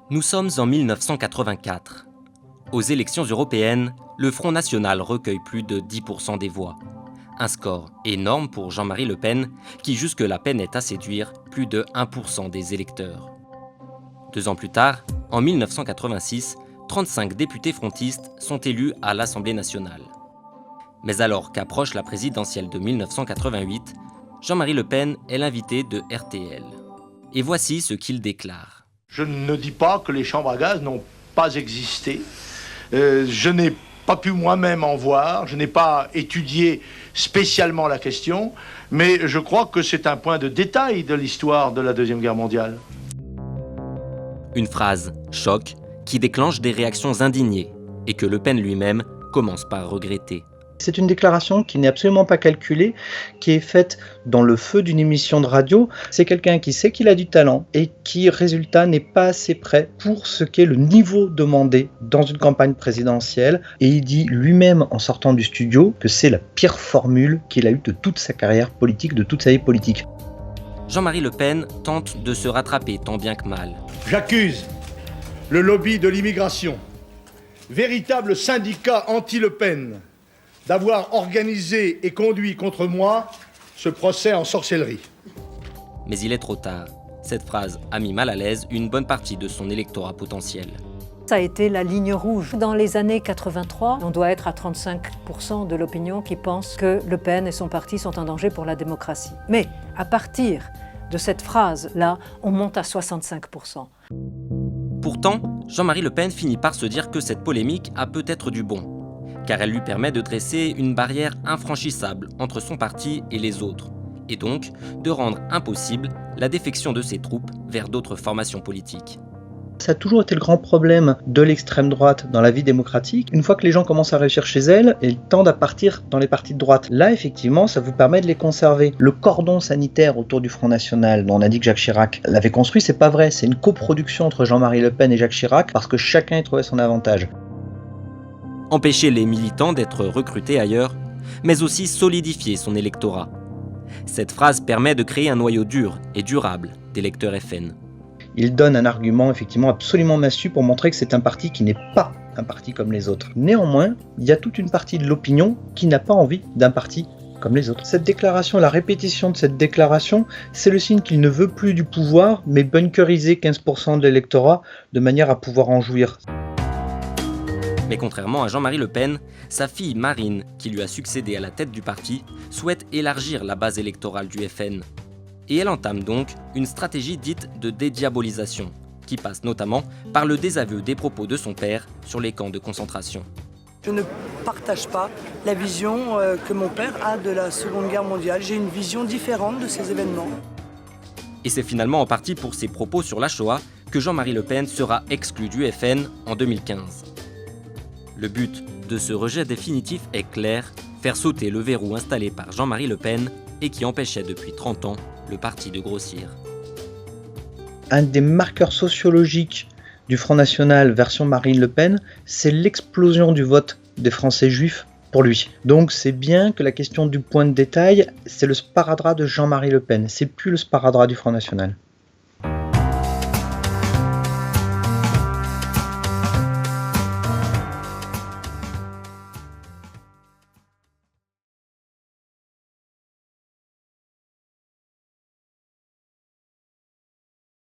Nous sommes en 1984. Aux élections européennes, le Front National recueille plus de 10% des voix. Un score énorme pour Jean-Marie Le Pen, qui jusque-là peinait à séduire plus de 1% des électeurs. 2 ans plus tard, en 1986, 35 députés frontistes sont élus à l'Assemblée nationale. Mais alors qu'approche la présidentielle de 1988, Jean-Marie Le Pen est l'invité de RTL. Et voici ce qu'il déclare. Je ne dis pas que les chambres à gaz n'ont pas existé. Je n'ai pas pu moi-même en voir, je n'ai pas étudié spécialement la question, mais je crois que c'est un point de détail de l'histoire de la Deuxième Guerre mondiale. Une phrase choc qui déclenche des réactions indignées et que Le Pen lui-même commence par regretter. C'est une déclaration qui n'est absolument pas calculée, qui est faite dans le feu d'une émission de radio. C'est quelqu'un qui sait qu'il a du talent et qui, résultat, n'est pas assez prêt pour ce qu'est le niveau demandé dans une campagne présidentielle. Et il dit lui-même en sortant du studio que c'est la pire formule qu'il a eue de toute sa carrière politique, de toute sa vie politique. Jean-Marie Le Pen tente de se rattraper tant bien que mal. J'accuse le lobby de l'immigration, véritable syndicat anti-Le Pen, d'avoir organisé et conduit contre moi ce procès en sorcellerie. Mais il est trop tard. Cette phrase a mis mal à l'aise une bonne partie de son électorat potentiel. Ça a été la ligne rouge. Dans les années 83, on doit être à 35% de l'opinion qui pense que Le Pen et son parti sont un danger pour la démocratie. Mais à partir de cette phrase-là, on monte à 65%. Pourtant, Jean-Marie Le Pen finit par se dire que cette polémique a peut-être du bon, car elle lui permet de dresser une barrière infranchissable entre son parti et les autres, et donc de rendre impossible la défection de ses troupes vers d'autres formations politiques. Ça a toujours été le grand problème de l'extrême droite dans la vie démocratique. Une fois que les gens commencent à réussir chez elles, ils tendent à partir dans les partis de droite. Là, effectivement, ça vous permet de les conserver. Le cordon sanitaire autour du Front National, dont on a dit que Jacques Chirac l'avait construit, c'est pas vrai. C'est une coproduction entre Jean-Marie Le Pen et Jacques Chirac, parce que chacun y trouvait son avantage. Empêcher les militants d'être recrutés ailleurs, mais aussi solidifier son électorat. Cette phrase permet de créer un noyau dur et durable d'électeurs FN. Il donne un argument effectivement absolument massue pour montrer que c'est un parti qui n'est pas un parti comme les autres. Néanmoins, il y a toute une partie de l'opinion qui n'a pas envie d'un parti comme les autres. Cette déclaration, la répétition de cette déclaration, c'est le signe qu'il ne veut plus du pouvoir, mais bunkeriser 15% de l'électorat de manière à pouvoir en jouir. Mais contrairement à Jean-Marie Le Pen, sa fille Marine, qui lui a succédé à la tête du parti, souhaite élargir la base électorale du FN. Et elle entame donc une stratégie dite de dédiabolisation, qui passe notamment par le désaveu des propos de son père sur les camps de concentration. Je ne partage pas la vision que mon père a de la Seconde Guerre mondiale. J'ai une vision différente de ces événements. Et c'est finalement en partie pour ses propos sur la Shoah que Jean-Marie Le Pen sera exclu du FN en 2015. Le but de ce rejet définitif est clair, faire sauter le verrou installé par Jean-Marie Le Pen et qui empêchait depuis 30 ans le parti de grossir. Un des marqueurs sociologiques du Front National version Marine Le Pen, c'est l'explosion du vote des Français juifs pour lui. Donc c'est bien que la question du point de détail, c'est le sparadrap de Jean-Marie Le Pen, c'est plus le sparadrap du Front National.